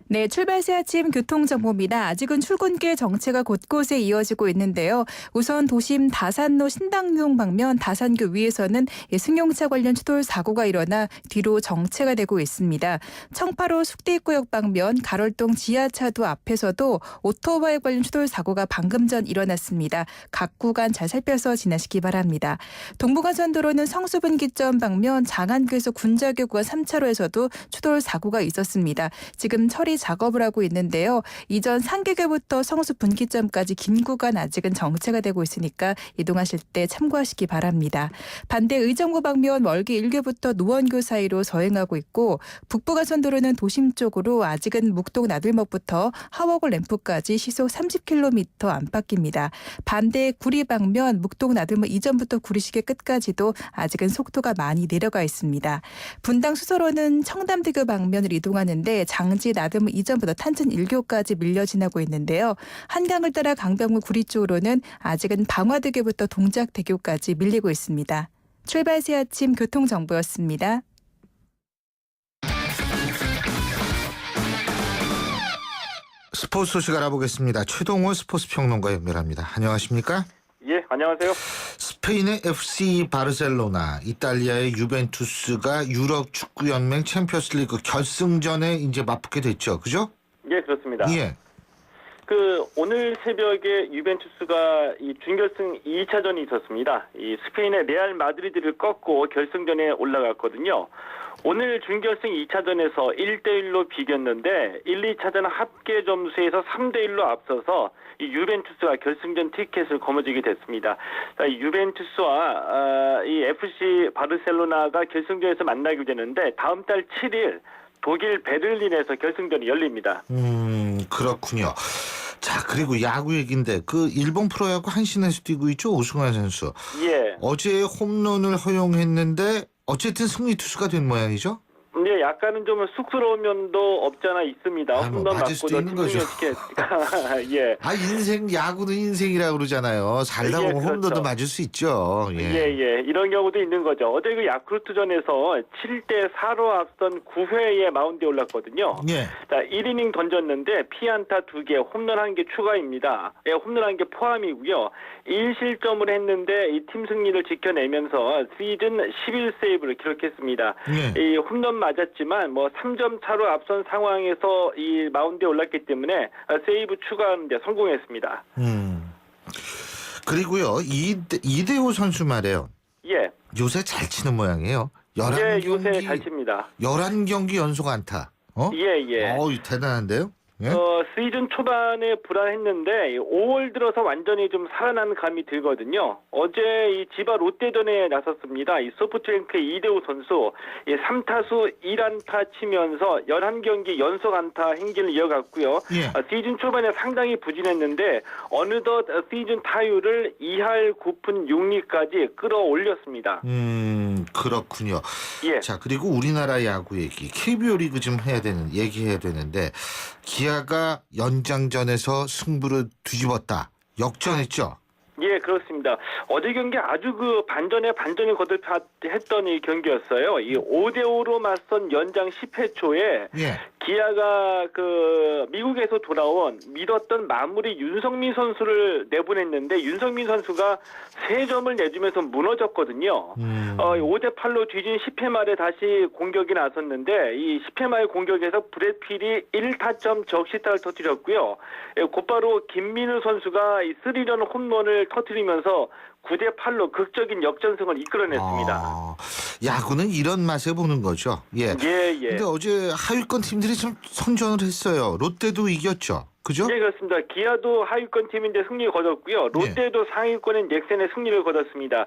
네, 출발새 아침 교통정보입니다. 아직은 출근길 정체가 곳곳에 이어지고 있는데요. 우선 도심 다산로 신당동 방면 다산교 위에서는 승용차 관련 추돌 사고가 일어나 뒤로 정체가 되고 있습니다. 청파로 숙대입구역 방면 가롤동 지하차도 앞에서도 오토바이 관련 추돌 사고가 방금 전 일어났습니다. 각 구간 잘 살펴서 지나시기 바랍니다. 동부간선도로는 성수분기점 방면 장안교에서 군자교 구간 3차로에서도 추돌 사고가 있었습니다. 지금 처리 작업을 하고 있는데요. 이전 상계교부터 성수 분기점까지 긴 구간 아직은 정체가 되고 있으니까 이동하실 때 참고하시기 바랍니다. 반대 의정부 방면 월계 1교부터 노원교 사이로 서행하고 있고 북부간선도로는 도심 쪽으로 아직은 묵동 나들목부터 하워골 램프까지 시속 30km 안팎입니다. 반대 구리 방면 묵동 나들목 이전부터 구리시계 끝까지도 아직은 속도가 많이 내려가 있습니다. 분당 수서로는 청담대교 방면을 이동하는데 장지 나들목 이전부터 탄천 1교까지 밀려 지나고 있는데요. 한강을 따라 강변구 구리 쪽으로는 아직은 방화대교부터 동작대교까지 밀리고 있습니다. 출발새 아침 교통정보였습니다. 스포츠 소식 알아보겠습니다. 최동호 스포츠 평론가 연결합니다. 안녕하십니까? 예, 안녕하세요. 스페인의 FC 바르셀로나, 이탈리아의 유벤투스가 유럽 축구연맹 챔피언스리그 결승전에 이제 맞붙게 됐죠, 그죠? 예, 그렇습니다. 예. 오늘 새벽에 유벤투스가 이 준결승 2차전이 있었습니다. 이 스페인의 레알 마드리드를 꺾고 결승전에 올라갔거든요. 오늘 준결승 2차전에서 1대1로 비겼는데 1, 2차전 합계 점수에서 3대1로 앞서서 이 유벤투스가 결승전 티켓을 거머쥐게 됐습니다. 유벤투스와 이 FC 바르셀로나가 결승전에서 만나게 되는데 다음 달 7일 독일 베를린에서 결승전이 열립니다. 그렇군요. 자, 그리고 야구 얘기인데 일본 프로야구 한신에서 뛰고 있죠, 오승환 선수. 예. 어제 홈런을 허용했는데 어쨌든 승리 투수가 된 모양이죠? 네, 약간은 좀 쑥스러운 면도 없잖아 있습니다. 홈런 맞을 수도 있는 거죠. 예. 야구는 인생이라고 그러잖아요. 살다 보면 그렇죠. 홈런도 맞을 수 있죠. 예. 이런 경우도 있는 거죠. 어제 야쿠르트전에서 7대4로 앞선 9회에 마운드에 올랐거든요. 예. 자, 1이닝 던졌는데 피안타 2개, 홈런 1개 추가입니다. 예, 홈런 1개 포함이고요. 1실점을 했는데 이 팀 승리를 지켜내면서 시즌 11세이브를 기록했습니다. 예. 이 홈런 맞았지만 3점 차로 앞선 상황에서 이 마운드에 올랐기 때문에 세이브 추가하는 데 성공했습니다. 그리고요, 이대호 선수 말이에요. 예. 요새 잘 치는 모양이에요. 예, 요새 잘 칩니다. 11경기 연속 안타. 예. 대단한데요? 예? 시즌 초반에 불안했는데 5월 들어서 완전히 좀 살아난 감이 들거든요. 어제 이 지바 롯데전에 나섰습니다. 이 소프트뱅크의 이대호 선수 3타수 1안타 치면서 11경기 연속 안타 행진을 이어갔고요. 예. 시즌 초반에 상당히 부진했는데 어느덧 시즌 타율을 2할 9푼 6리까지 끌어올렸습니다. 그렇군요. 예. 자, 그리고 우리나라 야구 얘기, KBO 리그 좀 얘기해야 되는데 기아가 연장전에서 승부를 뒤집었다. 역전했죠. 예, 그렇습니다. 어제 경기 아주 반전에 거듭했던 이 경기였어요. 이 5대5로 맞선 연장 10회 초에 예. 기아가 미국에서 돌아온 믿었던 마무리 윤성민 선수를 내보냈는데 윤성민 선수가 3점을 내주면서 무너졌거든요. 5대8로 뒤진 10회 말에 다시 공격이 나섰는데 이 10회 말 공격에서 브래필이 1타점 적시타를 터뜨렸고요. 곧바로 김민우 선수가 이 3런 홈런을 터뜨리면서 9대8로 극적인 역전승을 이끌어냈습니다. 야구는 이런 맛에 보는 거죠. 예. 예. 근데 어제 하위권 팀들이 좀 선전을 했어요. 롯데도 이겼죠. 그죠? 예, 그렇습니다. 기아도 하위권 팀인데 승리를 거뒀고요. 롯데도 상위권인 넥센의 승리를 거뒀습니다.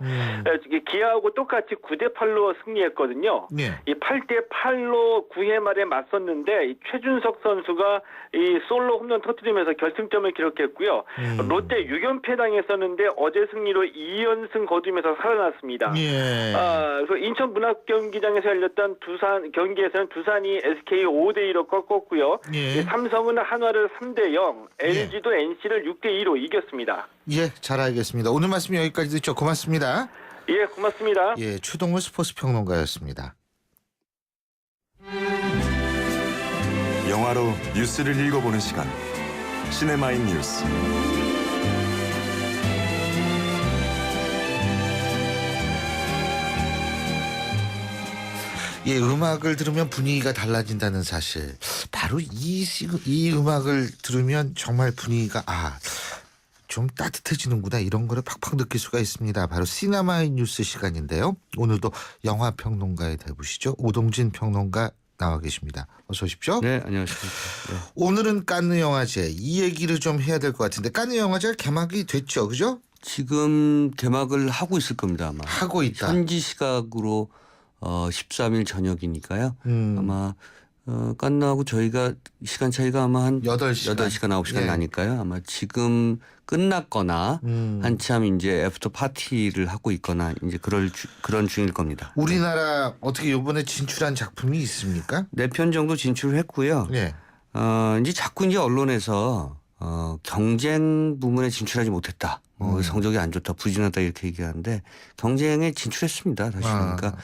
기아하고 똑같이 9대8로 승리했거든요. 예. 이 8대8로 9회 말에 맞섰는데 이 최준석 선수가 이 솔로 홈런 터뜨리면서 결승점을 기록했고요. 롯데 6연패 당했었는데 어제 승리로 2연승 거두면서 살아났습니다. 예. 그래서 인천 문학경기장에서 열렸던 두산 경기에서는 두산이 SK 5대2로 꺾었고요. 예. 삼성은 한화를 3대0, LG도 NC를 6대2로 이겼습니다. 예, 잘 알겠습니다. 오늘 말씀 여기까지 듣죠. 고맙습니다. 예, 고맙습니다. 예, 최동훈 스포츠 평론가였습니다. 영화로 뉴스를 읽어보는 시간. 시네마인 뉴스. 예, 음악을 들으면 분위기가 달라진다는 사실. 바로 이 음악을 들으면 정말 분위기가 좀 따뜻해지는구나 이런 거를 팍팍 느낄 수가 있습니다. 바로 시네마인 뉴스 시간인데요. 오늘도 영화 평론가에 대보시죠. 오동진 평론가 나와 계십니다. 어서 오십시오. 네, 안녕하십니까. 네. 오늘은 칸느 영화제 이 얘기를 좀 해야 될 것 같은데 칸느 영화제가 개막이 됐죠, 그죠? 지금 개막을 하고 있을 겁니다. 아마 하고 있다. 현지 시각으로 13일 저녁이니까요. 아마 칸느하고 저희가 시간 차이가 아마 한 8시간 9시간 예. 나니까요. 아마 지금 끝났거나 한참 이제 애프터 파티를 하고 있거나 이제 그런 중일 겁니다. 우리나라 어떻게 이번에 진출한 작품이 있습니까? 4편 정도 진출했고요. 예. 이제 자꾸 이제 언론에서 경쟁 부문에 진출하지 못했다. 성적이 안 좋다, 부진하다 이렇게 얘기하는데 경쟁에 진출했습니다. 다시 보니까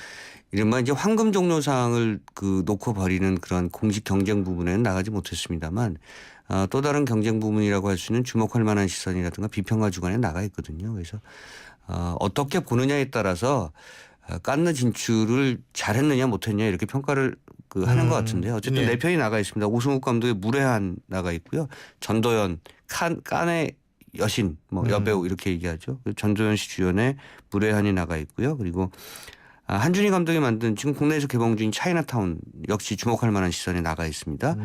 이른바 이제 황금 종려상을 놓고 벌이는 그런 공식 경쟁 부분에는 나가지 못했습니다만 또 다른 경쟁 부문이라고 할 수 있는 주목할 만한 시선이라든가 비평가 주간에 나가 있거든요. 그래서 어떻게 보느냐에 따라서 칸느 진출을 잘했느냐 못했느냐 이렇게 평가를 하는 것 같은데 어쨌든 네 편이 나가 있습니다. 오승욱 감독의 무례한 나가 있고요. 전도연 칸의 여신 여배우 이렇게 얘기하죠. 전도연 씨 주연의 무례한이 나가 있고요. 그리고 한준희 감독이 만든 지금 국내에서 개봉 중인 차이나타운 역시 주목할 만한 시선에 나가 있습니다.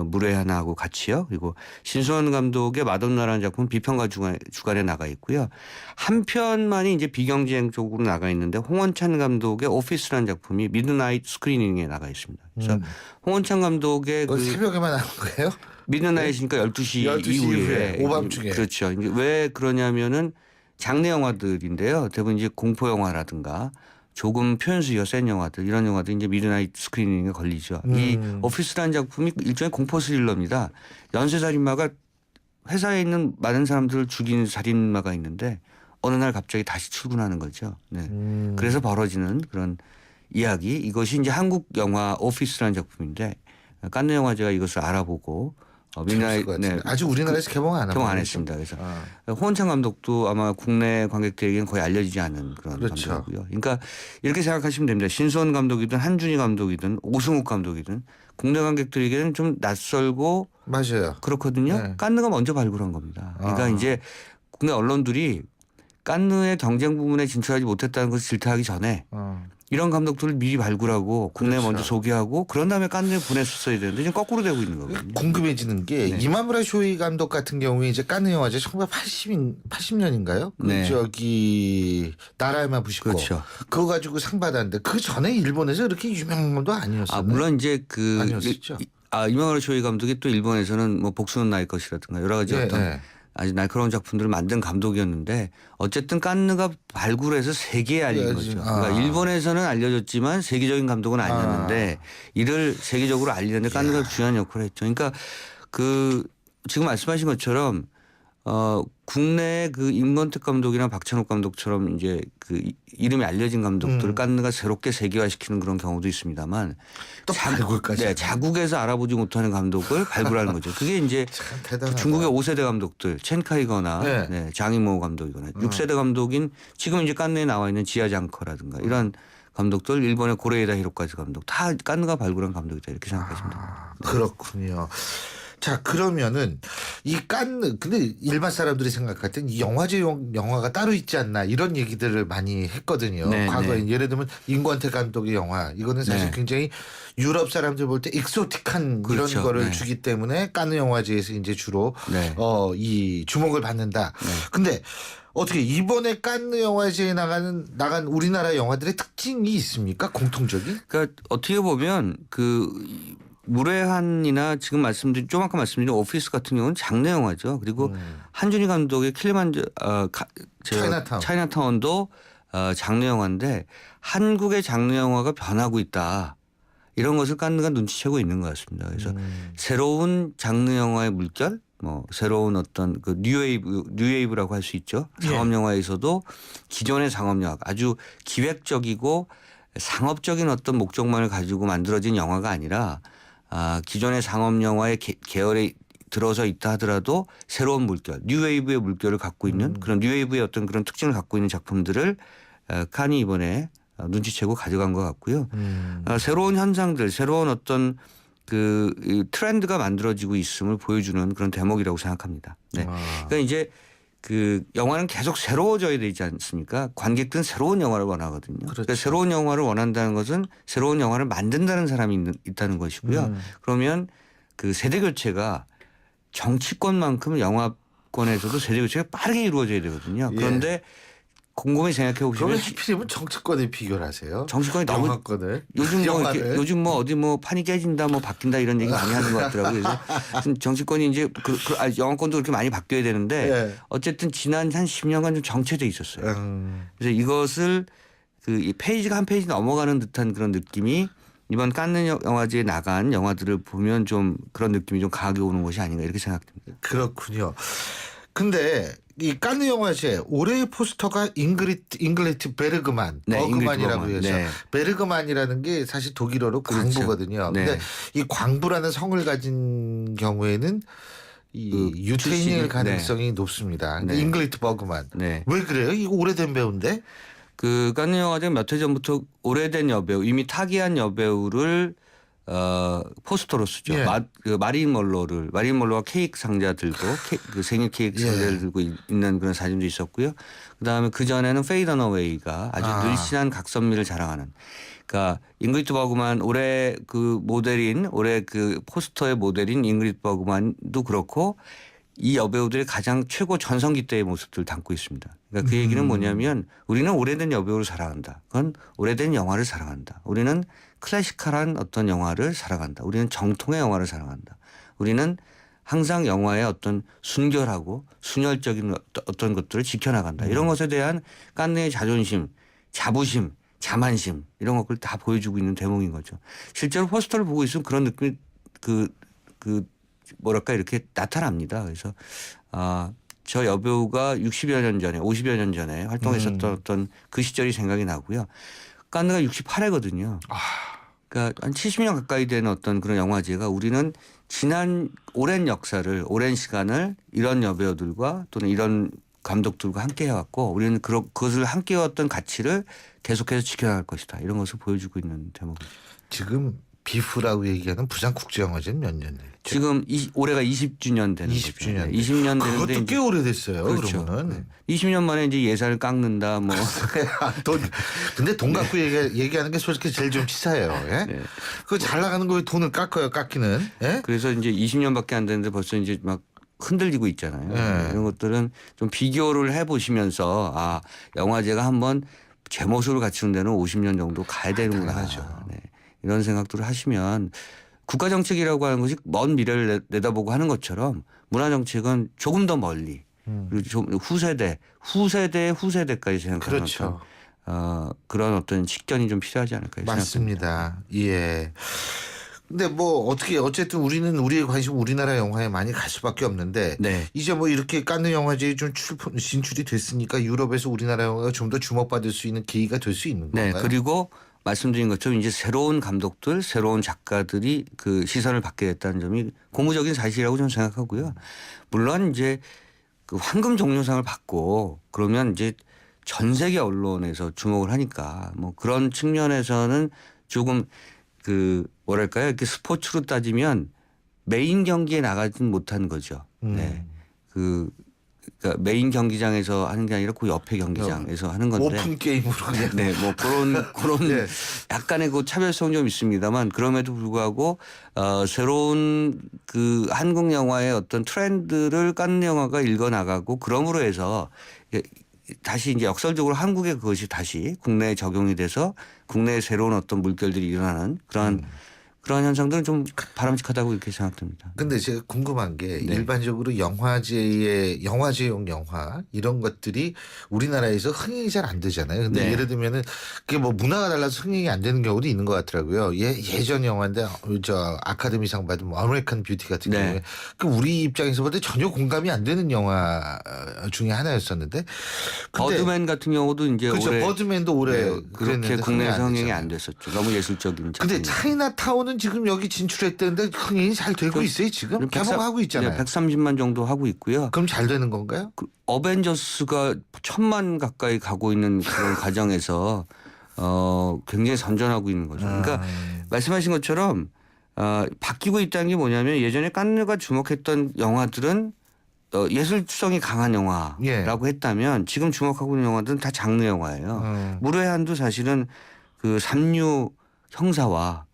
무례한하고 같이요. 그리고 신수원 감독의 마돈나라는 작품 비평가 주간에 나가 있고요. 한 편만이 이제 비경쟁 쪽으로 나가 있는데 홍원찬 감독의 오피스라는 작품이 미드나잇 스크리닝에 나가 있습니다. 그래서 홍원찬 감독의 새벽에만 하는 거예요? 미드나잇이니까 12시 이후에 오밤중에. 그렇죠. 이제 왜 그러냐면은 장르 영화들인데요. 대부분 이제 공포 영화라든가 조금 표현 수위가 센 영화들 이런 영화들 이제 미드나잇 스크리닝에 걸리죠. 이 오피스라는 작품이 일종의 공포 스릴러입니다. 연쇄 살인마가 회사에 있는 많은 사람들을 죽이는 살인마가 있는데 어느 날 갑자기 다시 출근하는 거죠. 네. 그래서 벌어지는 그런 이야기. 이것이 이제 한국 영화 오피스라는 작품인데 칸느 영화제가 이것을 알아보고 아직 우리나라에서 개봉 안 했습니다. 그래서 홍원찬 감독도 아마 국내 관객들에게는 거의 알려지지 않은 그런 감독이고요. 그러니까 이렇게 생각하시면 됩니다. 신수원 감독이든 한준희 감독이든 오승욱 감독이든 국내 관객들에게는 좀 낯설고 맞아요. 그렇거든요. 네. 칸느가 먼저 발굴한 겁니다. 그러니까 이제 국내 언론들이 칸느의 경쟁 부문에 진출하지 못했다는 것을 질타하기 전에 이런 감독들을 미리 발굴하고 국내에 먼저 소개하고 그런 다음에 칸느에 보냈었어야 되는데 지금 거꾸로 되고 있는 거거든요. 궁금해지는 게 이마무라 쇼이 감독 같은 경우에 이제 칸느 영화제 1980년인가요? 저기 나라에만 부시고 그거 가지고 상 받았는데 그 전에 일본에서 그렇게 유명한 것도 아니었어요. 물론 이제 아니었죠. 이마무라 쇼이 감독이 또 일본에서는 뭐 복수는 나의 것이라든가 여러 가지 어떤 아주 날카로운 작품들을 만든 감독이었는데 어쨌든 칸느가 발굴해서 세계에 알린 거죠. 그러니까 일본에서는 알려졌지만 세계적인 감독은 아니었는데 이를 세계적으로 알리는데 칸느가 중요한 역할을 했죠. 그러니까 지금 말씀하신 것처럼 국내 임권택 감독이나 박찬욱 감독처럼 이제 이름이 알려진 감독들을 칸느가 새롭게 세계화시키는 그런 경우도 있습니다만 또 발굴까지. 자국에서 알아보지 못하는 감독을 발굴하는 거죠. 그게 이제 중국의 5세대 감독들 첸카이거나 장이모 감독이거나 6세대 감독인 지금 이제 칸느에 나와 있는 지아장커라든가 이런 감독들 일본의 고레에다 히로카즈 감독 다 칸느가 발굴한 감독이다 이렇게 생각하시면 됩니다. 그렇군요. 자, 그러면은 이 칸느, 근데 일반 사람들이 생각할 땐 이 영화제용 영화가 따로 있지 않나 이런 얘기들을 많이 했거든요. 네, 과거에 네. 예를 들면 인권태 감독의 영화 이거는 사실 네. 굉장히 유럽 사람들 볼 때 익소틱한 그렇죠. 이런 거를 네. 주기 때문에 칸느 영화제에서 이제 주로 네. 이 주목을 받는다. 네. 근데 어떻게 이번에 칸느 영화제에 나간 우리나라 영화들의 특징이 있습니까? 공통적인? 그러니까 어떻게 보면 그 무례한이나 지금 말씀드린 좀 아까 말씀드린 오피스 같은 경우는 장르 영화죠. 그리고 한준희 감독의 차이나타운도 장르 영화인데 한국의 장르 영화가 변하고 있다. 이런 것을 칸느가 눈치채고 있는 것 같습니다. 그래서 새로운 장르 영화의 물결, 뭐 새로운 어떤 그 뉴웨이브라고 할 수 있죠. 상업 영화에서도 기존의 상업 영화 아주 기획적이고 상업적인 어떤 목적만을 가지고 만들어진 영화가 아니라 기존의 상업 영화의 계열에 들어서 있다 하더라도 새로운 물결, 뉴웨이브의 물결을 갖고 있는 그런 뉴웨이브의 어떤 그런 특징을 갖고 있는 작품들을 칸이 이번에 눈치채고 가져간 것 같고요. 새로운 현상들, 새로운 어떤 그 트렌드가 만들어지고 있음을 보여주는 그런 대목이라고 생각합니다. 네. 그러니까 이제 그 영화는 계속 새로워져야 되지 않습니까? 관객들은 새로운 영화를 원하거든요. 그렇죠. 그러니까 새로운 영화를 원한다는 것은 새로운 영화를 만든다는 사람이 있다는 것이고요. 그러면 그 세대 교체가 정치권만큼 영화권에서도 세대 교체가 빠르게 이루어져야 되거든요. 그런데 곰곰이 생각해 보시면 그러면 하필이면 정치권에 비교를 하세요. 정치권이 너무 영화권을 요즘 뭐 어디 뭐 판이 깨진다 뭐 바뀐다 이런 얘기 많이 하는 것 같더라고요. 그래서 정치권이 이제 영화권도 그렇게 많이 바뀌어야 되는데 어쨌든 지난 한 10년간 좀 정체돼 있었어요. 그래서 이것을 이 페이지가 한 페이지 넘어가는 듯한 그런 느낌이 이번 칸느 영화제에 나간 영화들을 보면 좀 그런 느낌이 좀 강하게 오는 것이 아닌가 이렇게 생각됩니다. 그렇군요. 근데 이 칸느 영화제 올해의 포스터가 잉글리트 베르그만, 버그만이라고 해서 네. 베르그만이라는 게 사실 독일어로 그렇죠. 광부거든요. 네. 근데 이 광부라는 성을 가진 경우에는 이 유태인일 가능성이 높습니다. 네. 잉글리트 버그만. 네. 왜 그래요? 이거 오래된 배우인데? 그 칸느 영화제 몇 해 전부터 오래된 여배우 이미 타기한 여배우를 포스터로 쓰죠. 마릴린 멀로가 케이크 상자 들고 그 생일 케이크 상자를 들고 있는 그런 사진도 있었고요. 그다음에 그 전에는 페이 더너웨이가 아주 늘씬한 각선미를 자랑하는. 그러니까 잉그리트 버그만 올해 그 포스터의 모델인 잉그리트 버그만도 그렇고 이 여배우들의 가장 최고 전성기 때의 모습들을 담고 있습니다. 그러니까 그 얘기는 뭐냐면 우리는 오래된 여배우를 사랑한다. 그건 오래된 영화를 사랑한다. 우리는 클래시컬한 어떤 영화를 사랑한다. 우리는 정통의 영화를 사랑한다. 우리는 항상 영화의 어떤 순결하고 순혈적인 어떤 것들을 지켜나간다. 이런 것에 대한 칸느의 자존심, 자부심, 자만심 이런 것들 다 보여주고 있는 대목인 거죠. 실제로 포스터를 보고 있으면 그런 느낌이 뭐랄까 이렇게 나타납니다. 그래서 저 여배우가 60여 년 전에 50여 년 전에 활동했었던 어떤 그 시절이 생각이 나고요. 칸느가 68회거든요. 그러니까 한 70년 가까이 되는 어떤 그런 영화제가 우리는 지난 오랜 역사를 오랜 시간을 이런 여배우들과 또는 이런 감독들과 함께 해왔고 우리는 그것을 함께 해왔던 가치를 계속해서 지켜나갈 것이다. 이런 것을 보여주고 있는 대목이죠. 지금 비프라고 얘기하는 부산국제영화제는 몇 년 됐죠? 지금 올해가 20주년 되는 20주년. 거죠. 20년 되는데 그것도 꽤 오래됐어요. 그렇죠. 그러면은. 20년 만에 이제 예산을 깎는다 뭐. 근데 돈 갖고 얘기하는 게 솔직히 제일 좀 치사해요. 예? 네. 그거 잘 나가는 거에 돈을 깎이는. 예? 그래서 이제 20년밖에 안 됐는데 벌써 이제 막 흔들리고 있잖아요. 이런 것들은 좀 비교를 해보시면서 영화제가 한번 제 모습을 갖추는 데는 50년 정도 가야 되는구나. 네. 이런 생각들을 하시면 국가 정책이라고 하는 것이 먼 미래를 내다보고 하는 것처럼 문화 정책은 조금 더 멀리 그리고 좀 후세대까지 생각하는 그렇죠. 그런 어떤 식견이 좀 필요하지 않을까 맞습니다. 예. 근데 뭐 어쨌든 우리는 우리의 관심 우리나라 영화에 많이 갈 수밖에 없는데 이제 뭐 이렇게 칸느 영화제에 좀 진출이 됐으니까 유럽에서 우리나라 영화가 좀 더 주목받을 수 있는 계기가 될 수 있는 건가요? 네. 그리고 말씀드린 것처럼 이제 새로운 감독들, 새로운 작가들이 그 시선을 받게 됐다는 점이 고무적인 사실이라고 저는 생각하고요. 물론 이제 그 황금 종려상을 받고 그러면 이제 전 세계 언론에서 주목을 하니까 뭐 그런 측면에서는 조금 뭐랄까요? 이렇게 스포츠로 따지면 메인 경기에 나가진 못한 거죠. 네. 그러니까 메인 경기장에서 하는 게 아니라 그 옆에 경기장에서 하는 건데. 오픈 게임으로 그냥. 네, 뭐 그런 네. 약간의 그 차별성 좀 있습니다만 그럼에도 불구하고 새로운 그 한국 영화의 어떤 트렌드를 깐느 영화가 읽어 나가고 그럼으로 해서 다시 이제 역설적으로 한국의 그것이 다시 국내에 적용이 돼서 국내에 새로운 어떤 물결들이 일어나는 그런 현상들은 좀 바람직하다고 이렇게 생각됩니다. 근데 제가 궁금한 게 네. 일반적으로 영화제용 영화 이런 것들이 우리나라에서 흥행이 잘 안 되잖아요. 근데 네. 예를 들면은 그게 뭐 문화가 달라서 흥행이 안 되는 경우도 있는 것 같더라고요. 예전 영화인데 저 아카데미상 받은 뭐 아메리칸 뷰티 같은 네. 경우에 그 우리 입장에서 볼 때 전혀 공감이 안 되는 영화 중에 하나였었는데. 버드맨 같은 경우도 이제 그렇죠. 올해 버드맨도 올해 그렇게 그랬는데 국내에서 흥행이 되잖아요. 안 됐었죠. 너무 예술적인 작품. 근데 차이나타운은 지금 여기 진출했다는데 흥행이 잘 되고 있어요 지금? 개봉하고 있잖아요. 130만 정도 하고 있고요. 그럼 잘 되는 건가요? 어벤져스가 1000만 가까이 가고 있는 그런 과정에서 굉장히 선전하고 있는 거죠. 그러니까 말씀하신 것처럼 바뀌고 있다는 게 뭐냐면 예전에 깐느가 주목했던 영화들은 예술성이 강한 영화라고 했다면 지금 주목하고 있는 영화들은 다 장르 영화예요. 무례한도 사실은 그 삼류 형사와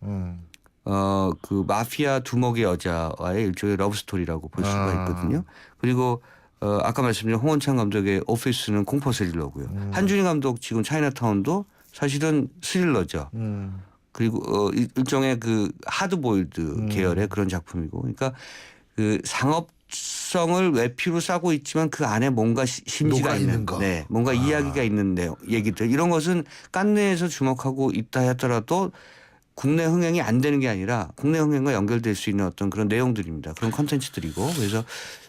그 마피아 두목의 여자와의 일종의 러브스토리라고 볼 수가 있거든요. 그리고 아까 말씀드린 홍원창 감독의 오피스는 공포 스릴러고요. 한준희 감독 지금 차이나타운도 사실은 스릴러죠. 그리고 일종의 그 하드보일드 계열의 그런 작품이고, 그러니까 그 상업성을 외피로 싸고 있지만 그 안에 뭔가 심지가 있는 거, 네, 뭔가 이야기가 있는 내용, 얘기들 이런 것은 깐느에서 주목하고 있다 하더라도 국내 흥행이 안 되는 게 아니라 국내 흥행과 연결될 수 있는 어떤 그런 내용들입니다. 그런 콘텐츠들이고, 그래서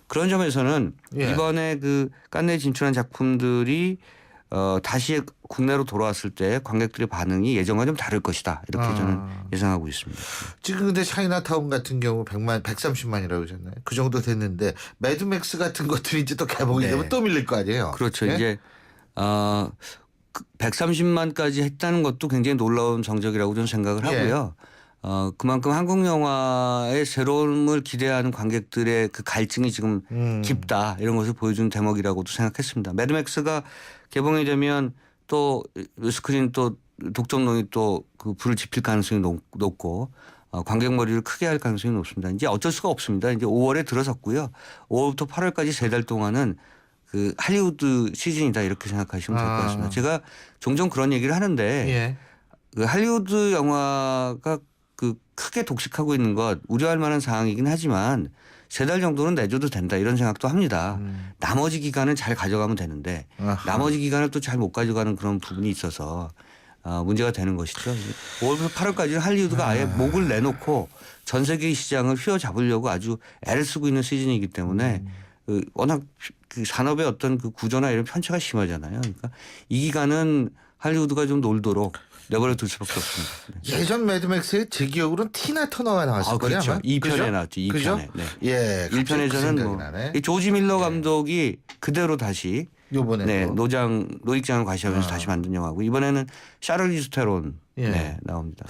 그런 점에서는 이번에 그 깐느에 진출한 작품들이 다시 국내로 돌아왔을 때 관객들의 반응이 예전과 좀 다를 것이다. 이렇게 저는 예상하고 있습니다. 지금 근데 차이나타운 같은 경우 130만이라고 하잖아요. 그 정도 됐는데 매드맥스 같은 것들이 이제 또 개봉이 되면 또 밀릴 거 아니에요. 그렇죠. 네? 이제 130만까지 했다는 것도 굉장히 놀라운 성적이라고 저는 생각을 하고요. 그만큼 한국 영화의 새로움을 기대하는 관객들의 그 갈증이 지금 깊다, 이런 것을 보여주는 대목이라고도 생각했습니다. 매드맥스가 개봉이 되면 또 스크린 또 독점론이 또 그 불을 지필 가능성이 높고 관객 머리를 크게 할 가능성이 높습니다. 이제 어쩔 수가 없습니다. 이제 5월에 들어섰고요. 5월부터 8월까지 3달 동안은 그 할리우드 시즌이다, 이렇게 생각하시면 될 것 같습니다. 제가 종종 그런 얘기를 하는데 그 할리우드 영화가 그 크게 독식하고 있는 것 우려할 만한 상황이긴 하지만 3달 정도는 내줘도 된다, 이런 생각도 합니다. 나머지 기간은 잘 가져가면 되는데 나머지 기간을 또 잘 못 가져가는 그런 부분이 있어서 문제가 되는 것이죠. 5월부터 8월까지는 할리우드가 아예 목을 내놓고 전 세계 시장을 휘어잡으려고 아주 애를 쓰고 있는 시즌이기 때문에 워낙 그 산업의 어떤 그 구조나 이런 편차가 심하잖아요. 그러니까 이 기간은 할리우드가 좀 놀도록 내버려 둘 수밖에 없습니다. 네. 예전 매드맥스의 제 기억으로는 티나 터너가 나왔을 거예요. 그렇죠. 아마? 2편에 그죠? 나왔죠. 2편에. 그죠? 네. 예, 1편에서는 뭐 이 조지 밀러 감독이 그대로 다시 요번에 노익장을 과시하면서 다시 만든 영화고, 이번에는 샤를리즈 테론 나옵니다.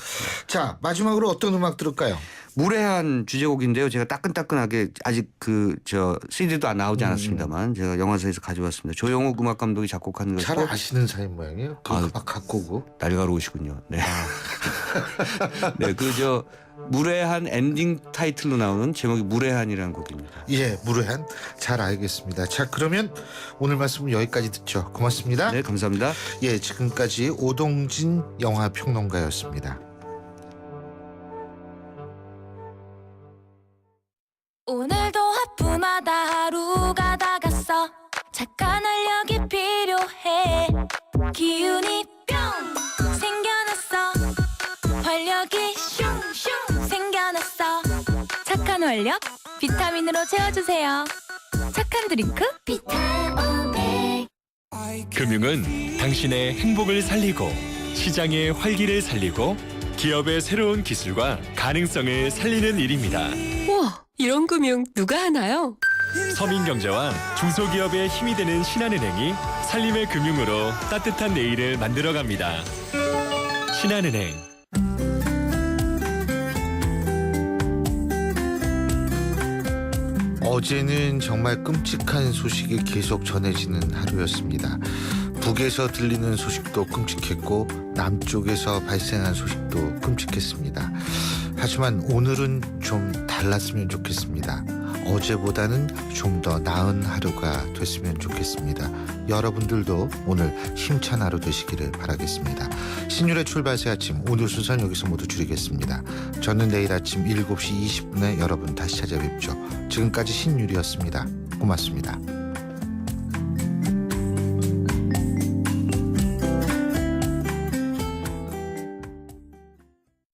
자, 마지막으로 어떤 음악 들을까요? 무례한 주제곡인데요. 제가 따끈따끈하게 아직 CD도 안 나오지 않았습니다만 제가 영화사에서 가져왔습니다. 조영욱 음악 감독이 작곡한 것이고. 잘 아시는 사인 모양이에요. 그 음악 갖고 오고. 날가로우시군요. 네. 네, 무례한 엔딩 타이틀로 나오는 제목이 무례한이라는 곡입니다. 예, 무례한. 잘 알겠습니다. 자, 그러면 오늘 말씀은 여기까지 듣죠. 고맙습니다. 네, 감사합니다. 예, 지금까지 오동진 영화평론가였습니다. 오늘도 하품하다 하루가 다 갔어. 착한 활력이 필요해. 기운이 뿅 생겨났어. 활력이 슝슝 생겨났어. 착한 활력 비타민으로 채워주세요. 착한 드링크 비타오백. 금융은 당신의 행복을 살리고 시장의 활기를 살리고 기업의 새로운 기술과 가능성을 살리는 일입니다. 우와, 이런 금융 누가 하나요? 서민경제와 중소기업의 힘이 되는 신한은행이 살림의 금융으로 따뜻한 내일을 만들어갑니다. 신한은행. 어제는 정말 끔찍한 소식이 계속 전해지는 하루였습니다. 북에서 들리는 소식도 끔찍했고 남쪽에서 발생한 소식도 끔찍했습니다. 하지만 오늘은 좀 달랐으면 좋겠습니다. 어제보다는 좀 더 나은 하루가 됐으면 좋겠습니다. 여러분들도 오늘 힘찬 하루 되시기를 바라겠습니다. 신율의 출발새 아침 오늘 순서는 여기서 모두 줄이겠습니다. 저는 내일 아침 7시 20분에 여러분 다시 찾아뵙죠. 지금까지 신율이었습니다. 고맙습니다.